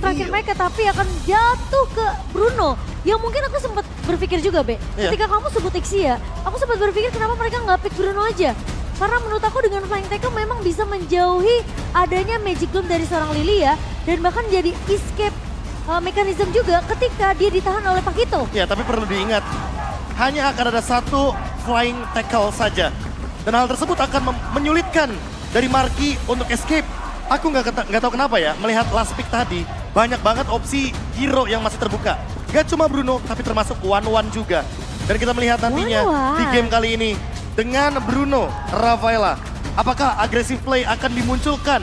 terakhir mereka, tapi akan jatuh ke Bruno. Yang mungkin aku sempat berpikir juga, Be. Ketika kamu sebut Ixia, aku sempat berpikir kenapa mereka nggak pick Bruno aja. Karena menurut aku dengan Flying Tackle memang bisa menjauhi adanya Magic Bloom dari seorang Lilia. Dan bahkan jadi escape mekanisme juga ketika dia ditahan oleh Pakito. Ya, tapi perlu diingat, hanya akan ada satu Flying Tackle saja. Dan hal tersebut akan menyulitkan dari Marky untuk escape. Aku nggak tahu kenapa ya, melihat last pick tadi, banyak banget opsi hero yang masih terbuka. Gak cuma Bruno, tapi termasuk One juga. Dan kita melihat nantinya di game kali ini, dengan Bruno, Rafaela, apakah aggressive play akan dimunculkan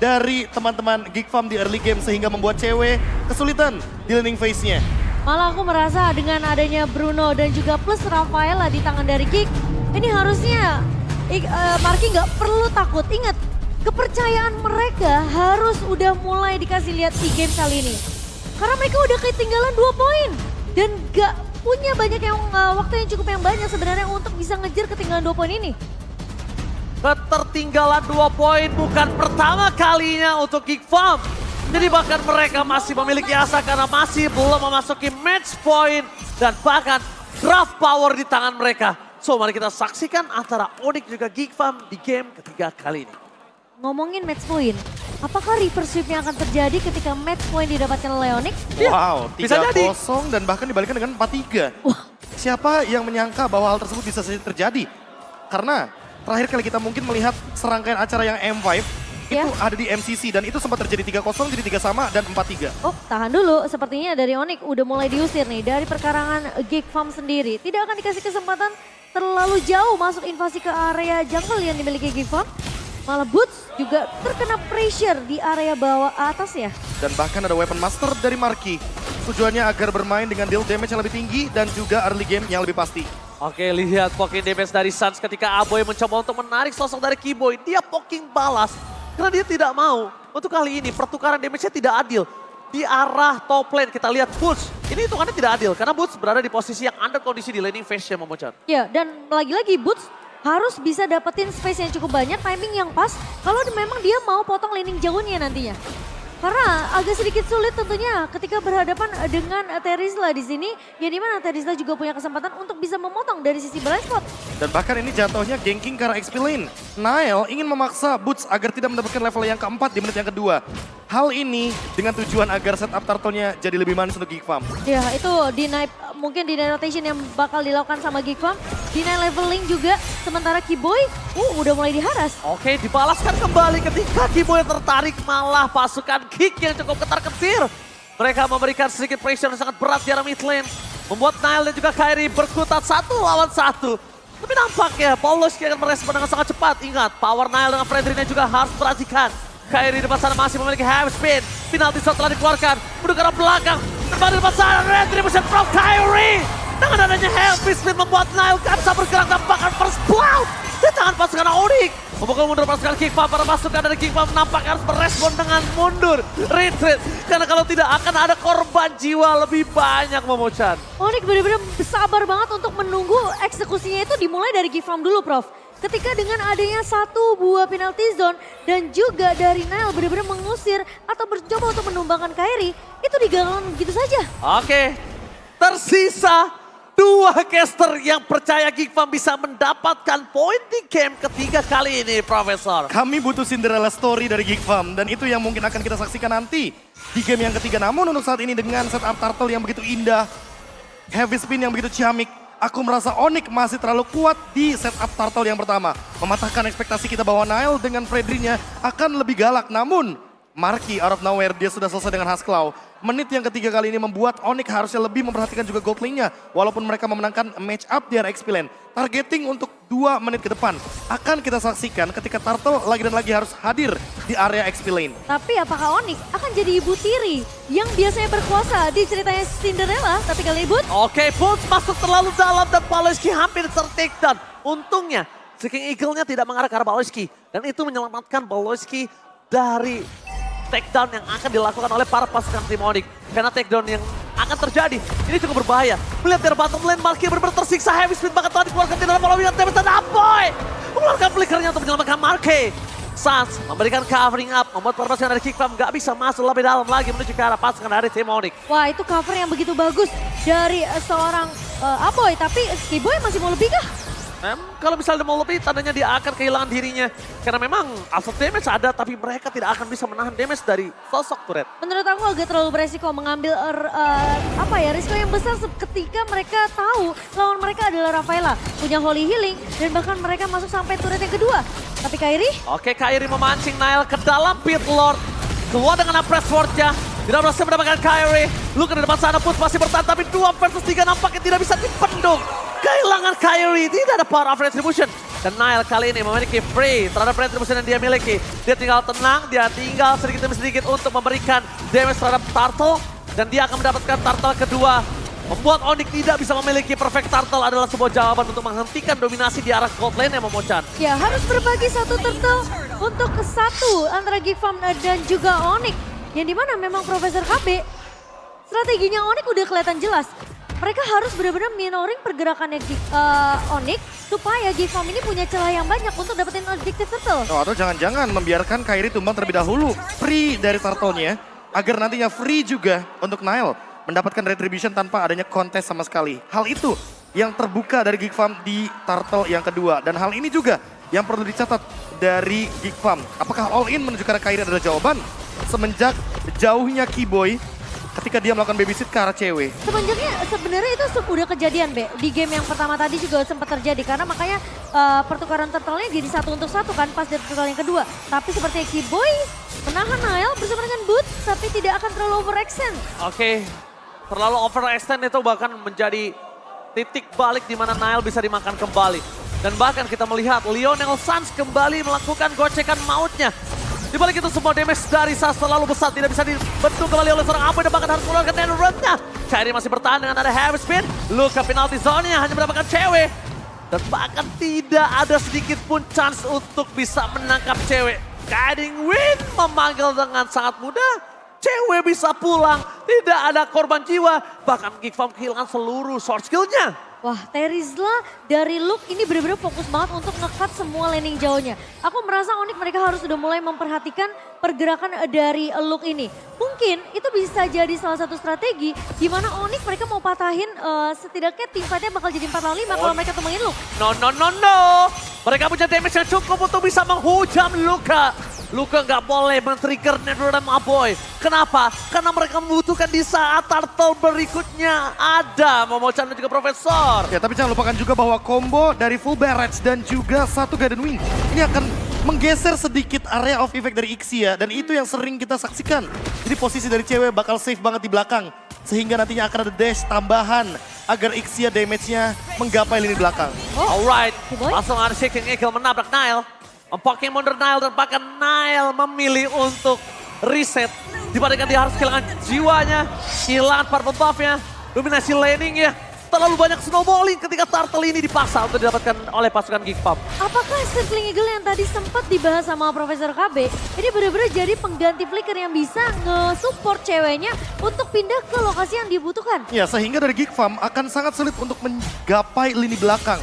dari teman-teman Geek Farm di early game sehingga membuat cewek kesulitan di laning phase-nya. Malah aku merasa dengan adanya Bruno dan juga plus Rafaela di tangan dari Geek, ini harusnya Marky nggak perlu takut. Ingat, kepercayaan mereka harus udah mulai dikasih lihat di game kali ini. Karena mereka udah ketinggalan 2 poin. Dan gak punya banyak waktu yang cukup yang banyak sebenarnya untuk bisa ngejar ketinggalan 2 poin ini. Ketertinggalan 2 poin bukan pertama kalinya untuk Geek Farm. Jadi bahkan mereka masih memiliki asa karena masih belum memasuki match point. Dan bahkan draft power di tangan mereka. So mari kita saksikan antara Onyx juga Geek Farm di game ketiga kali ini. Ngomongin match point, apakah reverse sweep yang akan terjadi ketika match point didapatkan oleh Onyx? Wow, bisa jadi. 3-0 dan bahkan dibalikan dengan 4-3. Siapa yang menyangka bahwa hal tersebut bisa saja terjadi? Karena terakhir kali kita mungkin melihat serangkaian acara yang M5 itu ada di MCC dan itu sempat terjadi 3-0, jadi 3 sama dan 4-3. Oh, tahan dulu. Sepertinya dari Onyx udah mulai diusir nih dari perkarangan Geek Farm sendiri. Tidak akan dikasih kesempatan terlalu jauh masuk invasi ke area jungle yang dimiliki Geek Farm. Malah Boots juga terkena pressure di area bawah atas ya. Dan bahkan ada weapon master dari Marky. Tujuannya agar bermain dengan deal damage yang lebih tinggi dan juga early game yang lebih pasti. Oke, lihat poking damage dari Suns ketika Aboy mencoba untuk menarik sosok dari Keyboy. Dia poking balas karena dia tidak mau. Untuk kali ini pertukaran damage-nya tidak adil. Di arah top lane kita lihat Boots. Ini hitungannya tidak adil karena Boots berada di posisi yang under kondisi di laning phase-nya Momochan. Ya, dan lagi-lagi Boots harus bisa dapetin space yang cukup banyak, timing yang pas. Kalau memang dia mau potong laning jauhnya nantinya. Karena agak sedikit sulit tentunya ketika berhadapan dengan Terizla di sini. Yang dimana Terizla juga punya kesempatan untuk bisa memotong dari sisi blind spot. Dan bahkan ini jatuhnya ganking karena XP lane. Nile ingin memaksa Boots agar tidak mendapatkan level yang keempat di menit yang kedua. Hal ini dengan tujuan agar setup turtle-nya jadi lebih manis untuk Geek Farm. Ya, itu mungkin deny rotation yang bakal dilakukan sama Geek Farm. Deny leveling juga, sementara Keyboy udah mulai diharas. Oke, dibalaskan kembali ketika Keyboy tertarik, malah pasukan Geek yang cukup ketar-ketir. Mereka memberikan sedikit pressure yang sangat berat di arah mid lane. Membuat Nile dan juga Kairi berkutat 1 lawan 1. Tapi nampaknya Paulos akan merespon dengan sangat cepat. Ingat, power Nile dengan Fredrina juga harus perhatikan. Kairi di depan sana masih memiliki heavy spin. Penalty shot telah dikeluarkan. Menuju ke arah belakang. Kembali di depan sana. Retribution from Kairi. Dengan adanya heavy spin membuat Nile gak bisa bergerak dan bahkan first blood di tangan pasukan Onyx. Memukul mundur pasukan Geek Farm. Para pasukan dari Geek Farm nampaknya harus merespon dengan mundur. Retreat. Karena kalau tidak akan ada korban jiwa lebih banyak Momochan. Onyx benar-benar sabar banget untuk menunggu eksekusinya itu dimulai dari Geek Farm dulu, Prof. Ketika dengan adanya 1 buah penalty zone dan juga dari Nile benar-benar mengusir atau mencoba untuk menumbangkan Kairi, itu digagalkan begitu saja. Oke, tersisa 2 caster yang percaya Geek Farm bisa mendapatkan poin di game ketiga kali ini, Profesor. Kami butuh Cinderella story dari Geek Farm dan itu yang mungkin akan kita saksikan nanti di game yang ketiga. Namun untuk saat ini dengan setup turtle yang begitu indah, heavy spin yang begitu ciamik, aku merasa Onyx masih terlalu kuat di setup turtle yang pertama. Mematahkan ekspektasi kita bahwa Nile dengan Fredrinya akan lebih galak. Namun Marky out of nowhere dia sudah selesai dengan Hasklaw. Menit yang ketiga kali ini membuat Onyx harusnya lebih memperhatikan juga gold lane-nya. Walaupun mereka memenangkan match up di area XP lane. Targeting untuk 2 menit ke depan akan kita saksikan ketika Turtle lagi dan lagi harus hadir di area XP lane. Tapi apakah Onyx akan jadi ibu tiri yang biasanya berkuasa di ceritanya Cinderella, tapi kali ini Boots? Oke, Boots masuk terlalu dalam dan Paloski hampir ter-takedown. Untungnya, Seeking Eagle-nya tidak mengarah ke arah Paloski. Dan itu menyelamatkan Paloski dari takedown yang akan dilakukan oleh para pasukan tim Onyx. Karena takedown yang akan terjadi, ini cukup berbahaya. Melihat dari bottom lane, Marky benar-benar tersiksa. Heavy speed bahkan telah dikeluarkan di dalam following damage dan Aboy mengeluarkan flickernya untuk menyelamatkan Marky. Suns memberikan covering up, membuat permasukan dari Kick Fam gak bisa masuk lebih dalam lagi menuju ke arah pasukan dari tim Onyx. Wah, itu cover yang begitu bagus dari seorang Aboy, tapi Skiboy masih mau lebih kah? Kalau misalnya mau lebih, tandanya dia akan kehilangan dirinya. Karena memang asal damage ada, tapi mereka tidak akan bisa menahan damage dari sosok turret. Menurut aku agak terlalu beresiko mengambil risiko yang besar ketika mereka tahu lawan mereka adalah Rafaela. Punya Holy Healing dan bahkan mereka masuk sampai turret yang kedua. Tapi Kairi? Oke, Kairi memancing Nile ke dalam pit lord. Keluar dengan press wardnya. Tidak berhasil mendapatkan Kairi. Luka di depan sana pun masih bertahan, tapi 2 versus 3 nampaknya tidak bisa dipendung. Kehilangan Kairi, tidak ada power of retribution. Dan Nile kali ini memiliki free terhadap retribution yang dia miliki. Dia tinggal tenang, dia tinggal sedikit demi sedikit untuk memberikan damage terhadap Turtle. Dan dia akan mendapatkan Turtle kedua. Membuat Onyx tidak bisa memiliki perfect Turtle adalah sebuah jawaban untuk menghentikan dominasi di arah gold lane yang Momochan. Ya, harus berbagi satu turtle untuk ke satu antara Geek Farm dan juga Onyx. Yang dimana memang Profesor KB, strateginya Onyx udah kelihatan jelas. Mereka harus benar-benar minoring pergerakannya Onyx supaya Geek Farm ini punya celah yang banyak untuk dapetin objektif turtle. Oh, atau jangan-jangan membiarkan Kairi tumbang terlebih dahulu. Free dari turtle-nya, agar nantinya free juga untuk Nile mendapatkan retribution tanpa adanya kontes sama sekali. Hal itu yang terbuka dari Geek Farm di turtle yang kedua. Dan hal ini juga yang perlu dicatat dari Geek Farm. Apakah all in menuju ke arah Kairi adalah jawaban? Semenjak jauhnya Kiboy ketika dia melakukan babysit ke arah cewek. Sebenarnya itu udah kejadian, Be. Di game yang pertama tadi juga sempat terjadi. Karena makanya pertukaran turtle-nya jadi 1 untuk 1 kan pas di turtle yang kedua. Tapi seperti Kiboy menahan Nile bersama dengan Boots, tapi tidak akan terlalu overextend. Oke, terlalu overextend itu bahkan menjadi titik balik di mana Nile bisa dimakan kembali. Dan bahkan kita melihat Lionel Suns kembali melakukan gocekan mautnya. Di balik itu semua damage dari Suns terlalu besar, tidak bisa dibentuk kembali oleh seorang Aboy dan bahkan harus mengeluarkan Nano Run-nya. Kairi masih bertahan dengan ada heavy spin, Luka penalty zone-nya hanya mendapatkan cewek. Dan bahkan tidak ada sedikit pun chance untuk bisa menangkap cewek. Guiding Wind memanggil dengan sangat mudah. Cewek bisa pulang, tidak ada korban jiwa. Bahkan Geek Farm kehilangan seluruh sword skill-nya. Wah, Terizla dari Luke ini benar-benar fokus banget untuk nge-cut semua laning jauhnya. Aku merasa Onyx mereka harus sudah mulai memperhatikan pergerakan dari Luke ini. Mungkin itu bisa jadi salah satu strategi di mana Onyx mereka mau patahin setidaknya tim fight-nya bakal jadi 4 lawan 5 kalau mereka temuin Luke. No. Mereka punya damage yang cukup untuk bisa menghujam Luka. Luka nggak boleh men-trigger Netherrealm Aboy. Kenapa? Karena mereka membutuhkan di saat turtle berikutnya ada Momochan dan juga Profesor. Ya, tapi jangan lupakan juga bahwa combo dari full barrage dan juga satu Guardian Wing ini akan menggeser sedikit area of effect dari Ixia dan itu yang sering kita saksikan. Jadi posisi dari cewek bakal safe banget di belakang sehingga nantinya akan ada dash tambahan agar Ixia damage-nya menggapai lini belakang. Alright, Kiboy? langsung ada Shaking Eagle menabrak Nile. Pokemon Nile dan bahkan Nile memilih untuk reset. Dibandingkan dia harus kehilangan jiwanya, kehilangan purple buff-nya, dominasi laning ya. Terlalu banyak snowballing ketika turtle ini dipaksa untuk didapatkan oleh pasukan Geek Farm. Apakah Circling Eagle yang tadi sempat dibahas sama Profesor KB ini benar-benar jadi pengganti flicker yang bisa nge-support ceweknya untuk pindah ke lokasi yang dibutuhkan? Ya, sehingga dari Geek Farm akan sangat sulit untuk menggapai lini belakang.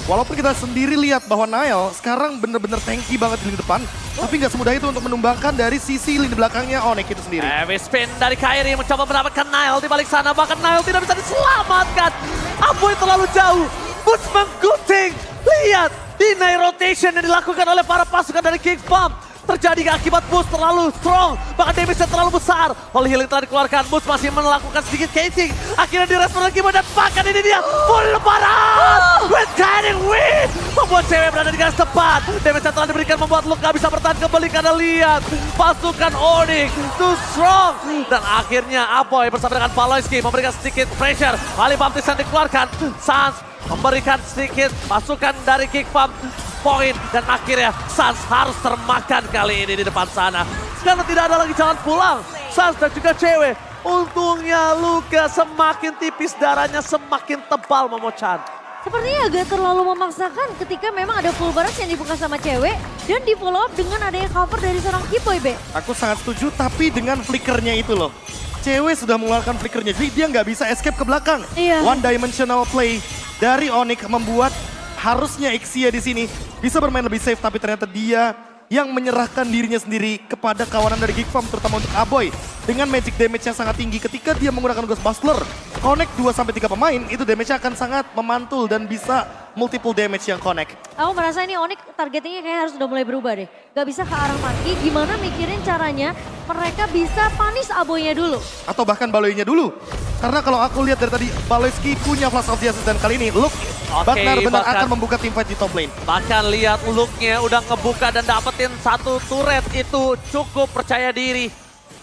Walaupun kita sendiri lihat bahwa Nile sekarang bener-bener tanky banget di lini depan, tapi nggak semudah itu untuk menumbangkan dari sisi lini belakangnya Onyx itu sendiri. Heavy spin dari Kairi mencoba mendapatkan Nile di balik sana, bahkan Nile tidak bisa diselamatkan. Aboy terlalu jauh, Boots menggunting. Lihat, deny rotation yang dilakukan oleh para pasukan dari Geek Farm. Terjadi akibat Boots terlalu strong, bahkan damage-nya terlalu besar. Holy Healing telah dikeluarkan, Boots masih melakukan sedikit casing. Akhirnya direspon lagi dan bahkan ini dia full lebaran. With Guiding Wind, membuat cewek berada di garis tepat. Damage yang telah diberikan membuat Luka bisa bertahan kembali karena lihat pasukan Onyx too strong. Dan akhirnya Aboy bersama dengan Paloyski memberikan sedikit pressure. Holy Baptist yang dikeluarkan, Suns memberikan sedikit pasukan dari Geek Farm poin dan akhirnya Suns harus termakan kali ini di depan sana. Karena tidak ada lagi jalan pulang. Suns dan juga cewek. Untungnya Luka semakin tipis, darahnya semakin tebal Momochan. Sepertinya agak terlalu memaksakan ketika memang ada full barrage yang dibuka sama cewek dan di follow up dengan adanya cover dari seorang Kiboy, Be. Aku sangat setuju, tapi dengan flickernya itu loh. Cewek sudah mengeluarkan flickernya, jadi dia nggak bisa escape ke belakang. Iya. One dimensional play dari Onyx membuat harusnya Ixia di sini bisa bermain lebih safe, tapi ternyata dia yang menyerahkan dirinya sendiri kepada kawanan dari Geek Farm, terutama untuk Aboy. Dengan magic damage yang sangat tinggi ketika dia menggunakan Ghost Bustler. Connect 2-3 pemain, itu damage-nya akan sangat memantul dan bisa multiple damage yang connect. Aku merasa ini Onyx targetingnya kayak harus udah mulai berubah deh. Gak bisa ke arah Marky, gimana mikirin caranya mereka bisa punish Aboynya dulu. Atau bahkan Baloy-nya dulu. Karena kalau aku lihat dari tadi, Baloyski punya Flash of Justice dan kali ini Look benar-benar akan membuka teamfight di top lane. Bahkan lihat looknya udah ngebuka dan dapetin satu turret itu cukup percaya diri.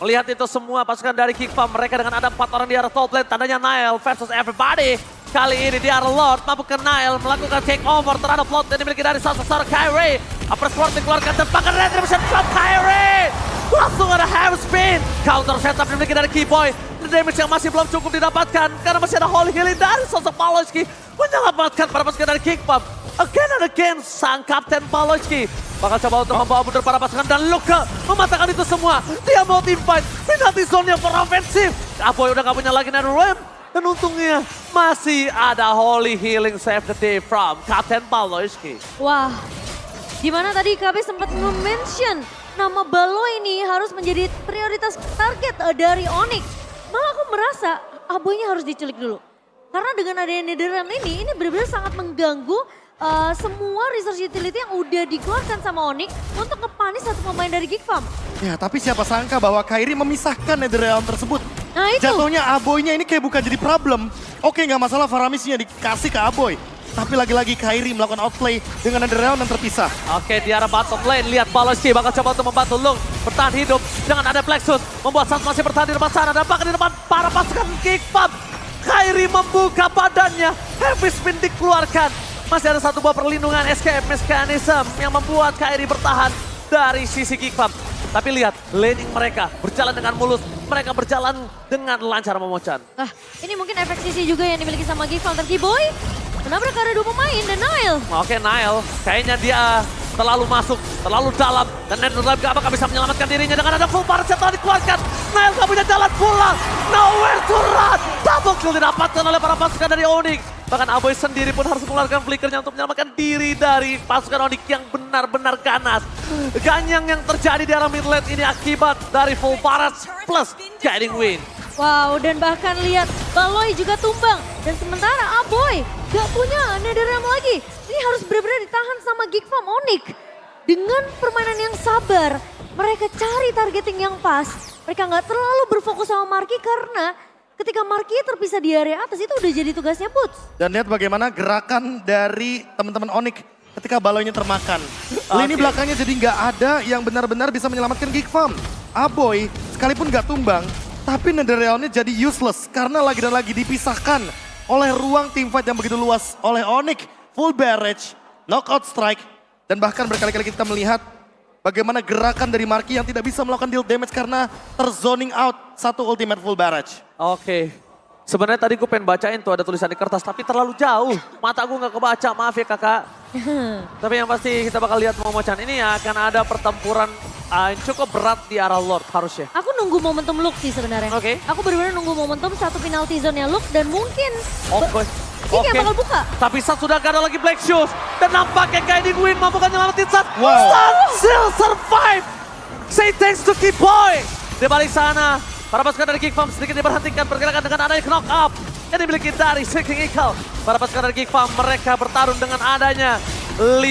Melihat itu semua pasukan dari Geek Farm, mereka dengan ada 4 orang di arah top lane, tandanya Nile versus everybody. Kali ini di arah Lord, mampu ke Nile melakukan take over terhadap Lord yang dimiliki dari sosok Kyrie. Upper Sword dikeluarkan dan pakai retribution from Kyrie. Langsung ada hammer spin. Counter setup dimiliki dari Keyboy. Damage yang masih belum cukup didapatkan karena masih ada Holy Healing dari sosok Paloyski. Menyelamatkan para pasukan dari Geek Farm. Again and again, sang Kapten Paloyski bakal coba untuk membawa mundur para pasukan dan Luka mematahkan itu semua. Dia mau team fight, penalty zone yang berofensif. Aboy udah gak punya lagi Netherrealm. Dan untungnya masih ada Holy Healing save the day from Kapten Paloyski. Wah, dimana tadi KB sempat nge-mention nama Baloy ini harus menjadi prioritas target dari Onyx. Malah aku merasa Aboynya harus diculik dulu. Karena dengan adanya Netherrealm ini benar-benar sangat mengganggu semua resource utility yang udah dikeluarkan sama Onyx untuk nge-punish satu pemain dari Geek Farm. Ya, tapi siapa sangka bahwa Kyrie memisahkan Netherrealm tersebut. Nah itu. Jatuhnya Aboynya ini kayak bukan jadi problem. Oke, nggak masalah Faramisnya dikasih ke Aboy. Tapi lagi-lagi Kyrie melakukan outplay dengan Netherrealm yang terpisah. Oke, di arah bottom lane, lihat Paloyski bakal coba untuk membantu Lung bertahan hidup. Jangan ada Plexus, membuat Sans masih bertahan di depan sana. Dan bahkan di depan para pasukan Geek Farm. Kyrie membuka badannya, heavy spin dikeluarkan. Masih ada satu buah perlindungan escape mechanism yang membuat Kyrie bertahan dari sisi Geek Farm. Tapi lihat, laning mereka berjalan dengan mulus. Mereka berjalan dengan lancar memocan. Nah, ini mungkin efek sisi juga yang dimiliki sama Geek Farm. Dan Keyboy menabrak ada 2 pemain dan Nile. Oke, Nile kayaknya dia terlalu masuk, terlalu dalam. Dan Netherrealm gak bakal bisa menyelamatkan dirinya dengan ada full power yang telah dikeluarkan. Nile gak punya jalan pulang. Nowhere to run. Double kill didapatkan oleh para pasukan dari Onyx. Bahkan Aboy sendiri pun harus mengeluarkan flickernya untuk menyelamatkan diri dari pasukan Onyx yang benar-benar ganas. Ganyang yang terjadi di arah mid lane ini akibat dari full parts plus guiding win. Wow, dan bahkan lihat Baloy juga tumbang. Dan sementara Aboy gak punya Netherrealm lagi. Ini harus benar-benar ditahan sama Geek Farm Onyx. Dengan permainan yang sabar, mereka cari targeting yang pas. Mereka gak terlalu berfokus sama Marky karena ketika Marky terpisah di area atas itu udah jadi tugasnya Boots. Dan lihat bagaimana gerakan dari teman-teman Onyx ketika Baloynya termakan. Lini belakangnya jadi nggak ada yang benar-benar bisa menyelamatkan Geek Farm. Aboy sekalipun nggak tumbang, tapi Netherrealm-nya jadi useless karena lagi dan lagi dipisahkan oleh ruang teamfight yang begitu luas oleh Onyx. Full barrage, knockout strike, dan bahkan berkali-kali kita melihat bagaimana gerakan dari Marky yang tidak bisa melakukan deal damage karena terzoning out satu ultimate full barrage. Oke. Sebenarnya tadi gue pengen bacain tuh ada tulisan di kertas tapi terlalu jauh. Mata gue gak kebaca, maaf ya kakak. Tapi yang pasti kita bakal lihat Momo-chan ini akan ada pertempuran yang cukup berat di arah Lord harusnya. Aku nunggu momentum Luke sih sebenarnya. Oke. Aku benar-benar nunggu momentum satu penalty zone-nya Luke dan mungkin Oke. Geek yang bakal buka. Tapi Sat sudah gak ada lagi Black Shoes. Dan nampaknya Guiding Wind mampu nyelamatin Sat. Wow. Sat still survive. Say thanks to Keyboy. Di balik sana, para pasukan dari Geek Farm sedikit diberhentikan pergerakan dengan adanya knock up yang dimiliki dari Seeking Eagle. Para pasukan dari Geek Farm mereka bertarung dengan adanya 5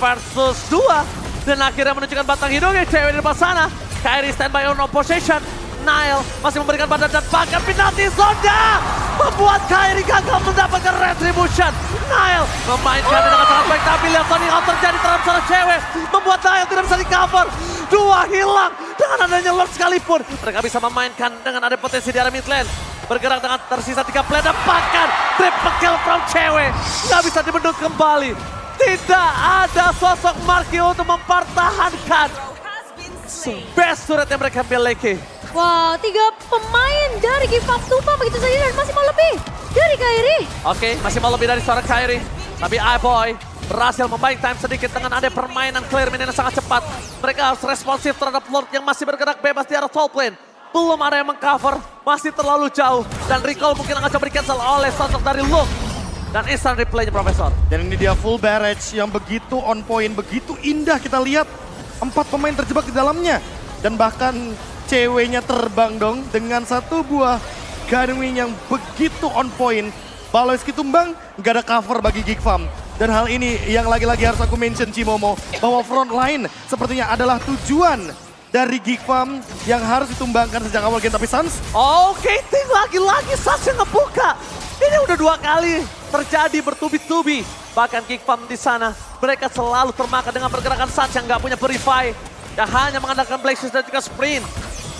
versus 2. Dan akhirnya menunjukkan batang hidungnya cewek di depan sana. Kyrie standby on possession. Nile masih memberikan badan dan bahkan penalti zone-nya membuat Kyrie gagal mendapatkan retribution. Nile memainkan dengan sangat baik tapi lihat Tony Hawk terjadi terhadap seorang cewek membuat Nile tidak bisa di-cover. 2 hilang dengan adanya Lord sekalipun. Mereka bisa memainkan dengan ada potensi di arah mid lane. Bergerak dengan tersisa 3 play dan bahkan triple kill from cewek. Nggak bisa dibendung kembali. Tidak ada sosok Marky untuk mempertahankan best turret yang mereka miliki. Wow, 3 pemain dari Geek Farm tumpah begitu saja dan masih mau lebih dari Kyrie. Oke, masih mau lebih dari seorang Kyrie. Tapi iBoy berhasil membaik time sedikit dengan ada permainan clear minion yang sangat cepat. Mereka harus responsif terhadap Lord yang masih bergerak bebas di arah top lane. Belum ada yang mengcover, masih terlalu jauh. Dan recall mungkin akan coba di-cancel oleh sosok dari Luke. Dan instant replaynya Profesor. Dan ini dia full barrage yang begitu on point, begitu indah kita lihat. 4 pemain terjebak di dalamnya. Dan bahkan ceweknya terbang dong dengan satu buah Guiding Wing yang begitu on point. Baloyski tumbang, nggak ada cover bagi Geek Farm. Dan hal ini yang lagi-lagi harus aku mention Cimomo, bahwa front line sepertinya adalah tujuan dari Geek Farm yang harus ditumbangkan sejak awal game. Tapi Suns, Oke, ting lagi-lagi Suns yang ngebuka. Ini udah 2 kali terjadi bertubi-tubi. Bahkan Geek Farm di sana, mereka selalu termakan dengan pergerakan Suns yang nggak punya Purify. Yang hanya mengandalkan Black Shoes dan juga Sprint.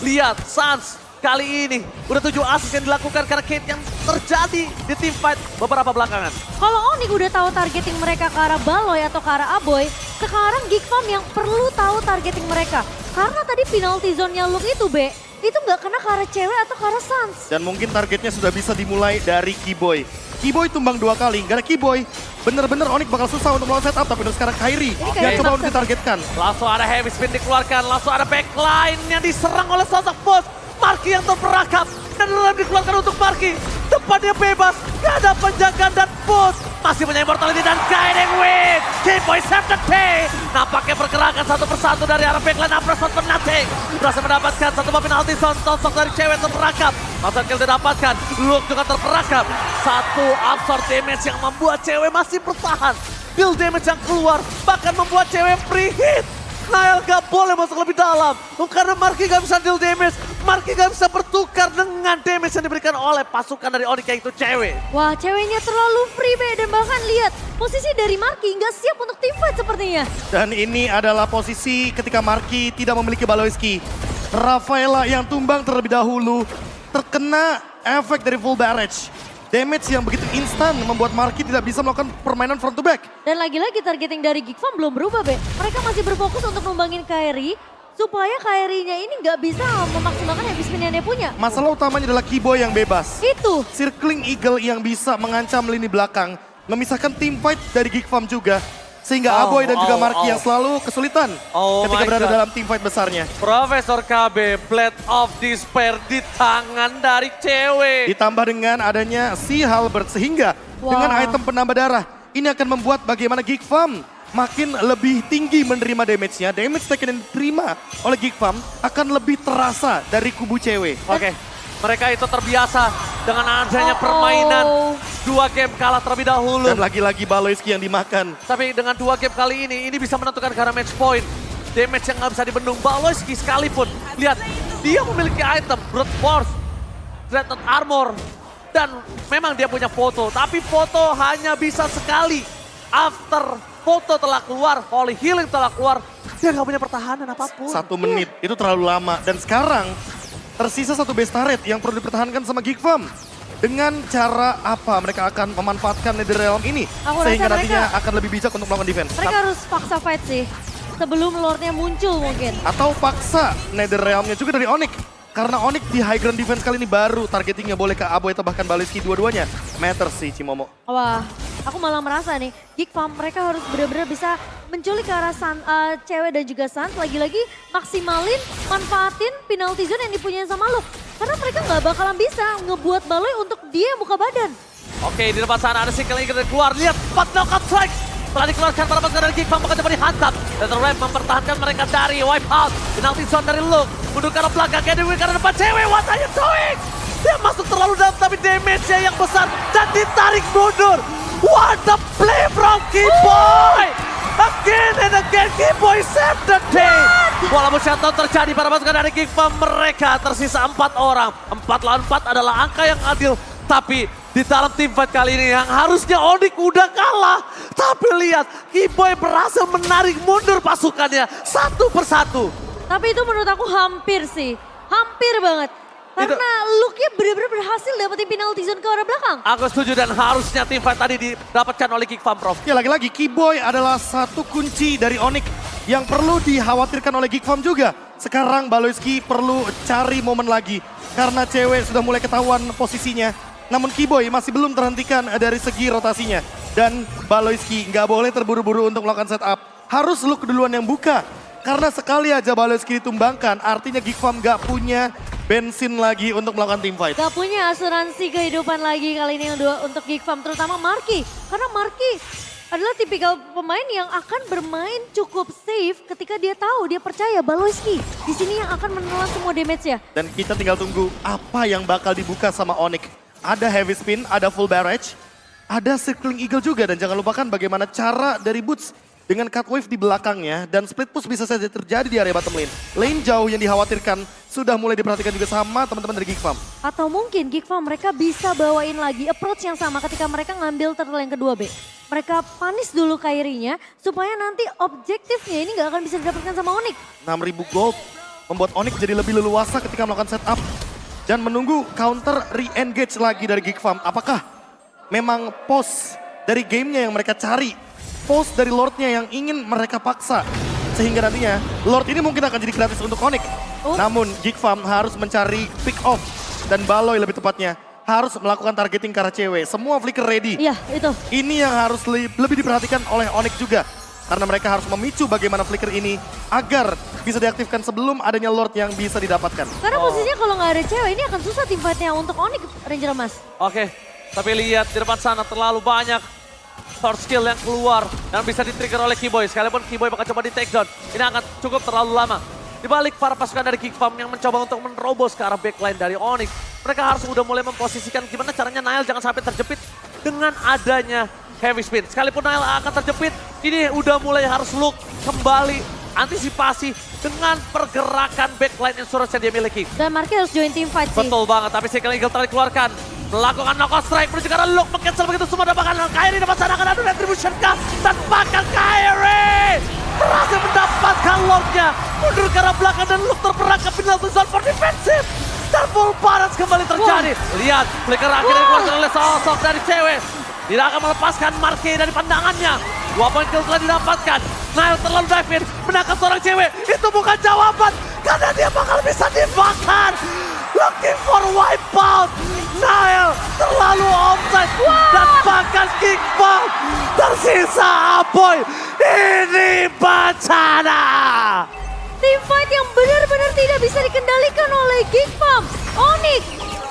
Lihat, Suns kali ini udah 7 assist yang dilakukan karena Kate yang terjadi di team fight beberapa belakangan. Kalau Onyx udah tahu targeting mereka ke arah Baloy atau ke arah Aboy, sekarang Geek Farm yang perlu tahu targeting mereka. Karena tadi penalty zone-nya Luke itu, itu nggak kena ke arah cewek atau ke arah Suns. dan mungkin targetnya sudah bisa dimulai dari Keyboy. Keyboy tumbang 2 kali, gak ada Keyboy. Bener-bener Onyx bakal susah untuk melawan setup, tapi untuk sekarang Kairi yang Kairi coba maksa. untuk ditargetkan. Langsung ada heavy spin dikeluarkan, langsung ada backline yang diserang oleh sosok bos. Marky yang terperangkap dan dalam dikeluarkan untuk Marky. Depannya bebas, gak ada penjagaan dan push. Masih punya immortality dan guiding wing. Keyboy save the day. Nampaknya pergerakan satu persatu dari arah backline. Aprasot Penating berhasil mendapatkan satu buah penalti zone. Tosok dari cewek terperangkap. Masa kill didapatkan. Luke juga terperangkap. Satu absorb damage yang membuat cewek masih bertahan. Build damage yang keluar bahkan membuat cewek free hit. Nael gak boleh masuk lebih dalam. Karena Marky gak bisa deal damage. Marky gak bisa bertukar dengan damage yang diberikan oleh pasukan dari Onyx yaitu cewek. Wah, ceweknya terlalu free, dan bahkan lihat posisi dari Marky nggak siap untuk team fight sepertinya. Dan ini adalah posisi ketika Marky tidak memiliki Baloyski. Rafaela yang tumbang terlebih dahulu terkena efek dari full barrage. Damage yang begitu instan membuat Marky tidak bisa melakukan permainan front to back. Dan lagi-lagi targeting dari Geek Farm belum berubah, Mereka masih berfokus untuk numbangin Kairi supaya Kairinya ini nggak bisa memaksimalkan heavy spin yang dia punya. Masalah utamanya adalah Keyboy yang bebas. Itu. Circling Eagle yang bisa mengancam lini belakang. Memisahkan team fight dari Geek Farm juga. Sehingga Aboy dan juga Marky yang selalu kesulitan ketika my berada God. dalam team fight besarnya. Profesor KB, Blade of Despair di tangan dari cewek. Ditambah dengan adanya si Halberd sehingga dengan item penambah darah ini akan membuat bagaimana Geek Farm makin lebih tinggi menerima damage-nya. Damage taken yang diterima oleh Geek Farm akan lebih terasa dari kubu cewek. Oke, mereka itu terbiasa dengan adanya permainan. 2 game kalah terlebih dahulu. Dan lagi-lagi Baloyski yang dimakan. Tapi dengan 2 game kali ini bisa menentukan karena match point. Damage yang nggak bisa dibendung. Baloyski sekalipun. Lihat, dia memiliki item, Brute Force, Dreadnought Armor. Dan memang dia punya foto. Tapi foto hanya bisa sekali. After foto telah keluar, Holy Healing telah keluar. Dia nggak punya pertahanan apapun. 1 menit itu terlalu lama. Dan sekarang tersisa 1 base turret yang perlu dipertahankan sama Geek Farm. Dengan cara apa mereka akan memanfaatkan Netherrealm ini. Aku Sehingga rasa nantinya mereka- akan lebih bijak untuk melakukan defense. Mereka harus paksa fight sih. Sebelum Lordnya muncul mungkin. Atau paksa Netherrealm-nya juga dari Onyx. Karena Onyx di high ground defense kali ini baru targetingnya boleh ke Aboy atau bahkan Baloyski, dua-duanya matter sih Cimomo. Wah, aku malah merasa nih, Geek Farm mereka harus benar-benar bisa menculik ke arah cewek dan juga Suns. Lagi-lagi maksimalin, manfaatin penalty zone yang dipunyain sama Luke. Karena mereka nggak bakalan bisa ngebuat Baloy untuk dia yang buka badan. Oke, di depan sana ada single yang keluar. Lihat, 4 knockout strike. Telah dikeluarkan para pasukan dari Geek Farm bakal coba dihantam. Dan Ram mempertahankan mereka dari wipe out. Penalty zone dari Luke. Mundur ke arah belakang, Guiding Wing ke arah depan. Cewek, what are you doing? Dia masuk terlalu dalam tapi damage-nya yang besar. Dan ditarik mundur. What a play from Keyboy! Again and again, Keyboy save the day. Walaupun shutdown terjadi para pasukan dari Geek Farm, mereka tersisa 4 orang. 4 lawan 4 adalah angka yang adil. Tapi di dalam team fight kali ini yang harusnya Onyx udah kalah. Tapi lihat, Keyboy berhasil menarik mundur pasukannya satu persatu. Tapi itu menurut aku hampir sih. Hampir banget. Karena Luke-nya benar-benar berhasil dapetin penalty zone ke arah belakang. Aku setuju dan harusnya team fight tadi didapatkan oleh Geek Farm, Prof. Ya lagi-lagi Keyboy adalah satu kunci dari Onyx yang perlu dikhawatirkan oleh Geek Farm juga. Sekarang Baloyski perlu cari momen lagi karena cewek sudah mulai ketahuan posisinya. Namun Keyboy masih belum terhentikan dari segi rotasinya. Dan Baloyski nggak boleh terburu-buru untuk melakukan setup. Harus Luke duluan yang buka. Karena sekali aja Baloyski ditumbangkan, artinya Geek Farm nggak punya bensin lagi untuk melakukan team fight. Gak punya asuransi kehidupan lagi kali ini untuk Geek Farm, terutama Marky. Karena Marky adalah tipikal pemain yang akan bermain cukup safe ketika dia tahu, dia percaya Baloyski di sini yang akan menelan semua damage-nya. Dan kita tinggal tunggu apa yang bakal dibuka sama Onyx. Ada heavy spin, ada full barrage, ada circling eagle juga. Dan jangan lupakan bagaimana cara dari Boots dengan cut wave di belakangnya. Dan split push bisa saja terjadi di area bottom lane. Lane jauh yang dikhawatirkan sudah mulai diperhatikan juga sama teman-teman dari Geek Farm. Atau mungkin Geek Farm mereka bisa bawain lagi approach yang sama ketika mereka ngambil turtle yang kedua, B. Mereka panis dulu Kairi-nya supaya nanti objektifnya ini nggak akan bisa didapatkan sama Onyx. 6.000 gold membuat Onyx jadi lebih leluasa ketika melakukan setup. Dan menunggu counter re-engage lagi dari Geek Farm. Apakah memang pose dari gamenya yang mereka cari? Pose dari Lordnya yang ingin mereka paksa. Sehingga nantinya Lord ini mungkin akan jadi gratis untuk Onyx. Namun Geek Farm harus mencari pick off. Dan Baloy lebih tepatnya harus melakukan targeting ke arah cewek. Semua flicker ready. Iya, itu. Ini yang harus lebih diperhatikan oleh Onyx juga. Karena mereka harus memicu bagaimana flicker ini agar bisa diaktifkan sebelum adanya Lord yang bisa didapatkan. Karena posisinya kalau nggak ada cewek ini akan susah tim fight-nya untuk Onyx, Ranger Emas. Oke, tapi lihat di depan sana terlalu banyak short skill yang keluar yang bisa di-trigger oleh Keyboy. Sekalipun Keyboy bakal coba di take down, ini akan cukup terlalu lama. Di balik para pasukan dari Geek Farm yang mencoba untuk menerobos ke arah backline dari Onyx, mereka harus udah mulai memposisikan gimana caranya Nile jangan sampai terjepit dengan adanya heavy spin. Sekalipun Nile akan terjepit, ini udah mulai harus look kembali, antisipasi dengan pergerakan backline insurance yang dia miliki. Dan Marky harus join team fight sih. Betul banget, tapi Cycle Eagle telah dikeluarkan. Melakukan knockout strike, menuju ke arah look, meng-cancel begitu semua dapatkan Kairi depan sana akan ada retribution kah? Tanpakan Kairi! Berhasil mendapatkan Lordnya. Mundur ke arah belakang dan look terperangkap penalty zone for defensive. Dan full balance kembali terjadi. Lihat, flicker akhirnya dikeluarkan oleh sosok dari cewek. Tidak akan melepaskan Marky dari pandangannya. 2 poin kill telah didapatkan. Nile terlalu dive in, menangkap seorang cewek. Itu bukan jawaban, karena dia bakal bisa dibakar. Looking for wipeout. Nile terlalu offside. Dan bahkan Geek Farm tersisa Aboy. Ini bencana. Tim fight yang benar-benar tidak bisa dikendalikan oleh Geek Farm. Onyx,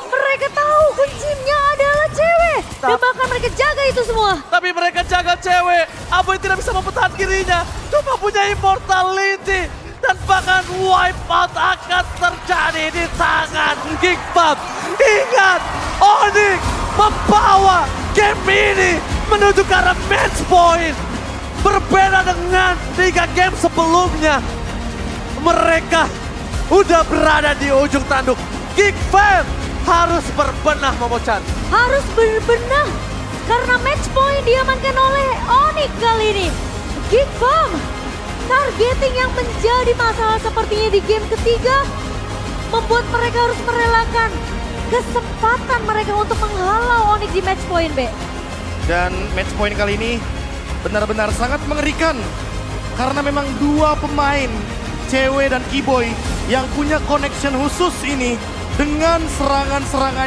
mereka tahu kuncinya adalah cewek. Dan bahkan mereka jaga itu semua. Tapi mereka jaga cewek. Aboy tidak bisa mempertahan dirinya. Cuma punya immortality. Dan bahkan wipeout akan terjadi di tangan Geek Farm. Ingat, Onyx membawa game ini menuju ke arah match point. Berbeda dengan 3 game sebelumnya. Mereka udah berada di ujung tanduk. Geek Farm harus berbenah, Momochan. Harus berbenah. Karena match point diamankan oleh Onyx kali ini. Geek Farm, targeting yang menjadi masalah sepertinya di game ketiga membuat mereka harus merelakan kesempatan mereka untuk menghalau Onyx di match point, B. Dan match point kali ini benar-benar sangat mengerikan. Karena memang 2 pemain, cewek dan Keyboy, yang punya connection khusus ini dengan serangan-serangan